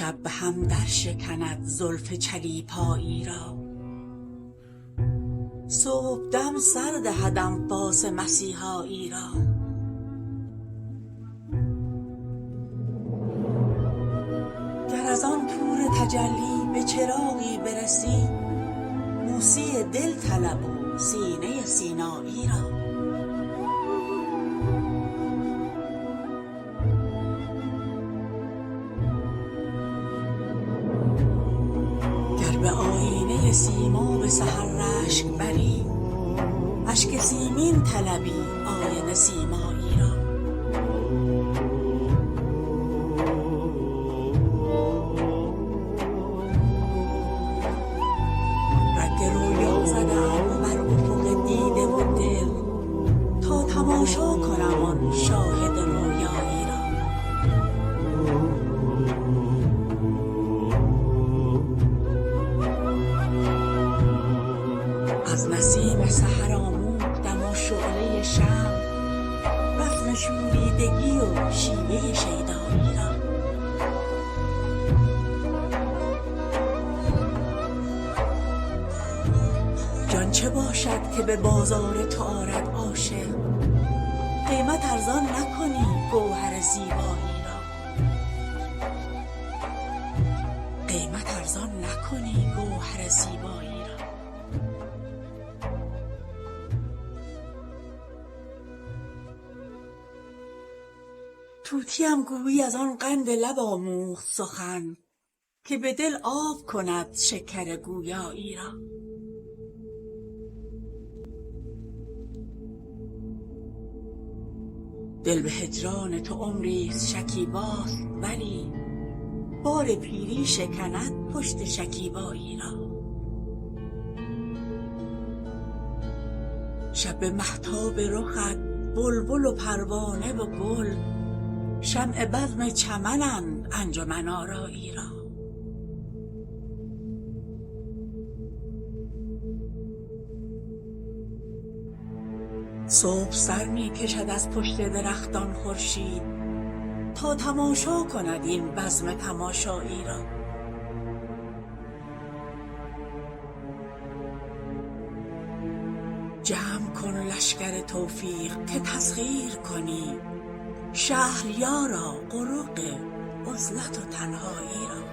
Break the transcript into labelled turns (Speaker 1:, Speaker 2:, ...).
Speaker 1: شب به هم در شکند زلف چلیپایی را، صبحدم سر دهد انفاس مسیحایی را. گر از آن طور تجلی به چراغی برسی، موسی دل طلب و سینه سینایی را. گر به آیینه سیماب سحر رشک بری، اشک سیمین طلبی آینه سیمایی را. رنگ رویا زدم بر افق دیده و دل، تا تماشا کنم آن شاهد رویایی را. از نسیم سحر آموختم و شعله شمع، رسم شوریدگی و شیوه شیدایی را. جان چه باشد که به بازار تو آرد عاشق، قیمت ارزان نکنی گوهر زیبایی را. قیمت ارزان نکنی گوهر زیبایی را. طوطیم گویی از آن قند لب آموخت سخن، که به دل آب کند شکر گویایی را. دل به هجران تو عمریست شکیباست، ولی بار پیری شکند پشت شکیبایی را. شب به مهتاب رخت بلبل و پروانه و گل، شمع بزم چمنند انجمن آرایی را. صبح سر می کشد از پشت درختان خورشید، تا تماشا کند این بزم تماشایی را. جمع کن لشکر توفیق که تسخیر کنی، شهریارا قرق عزلت و تنهایی را.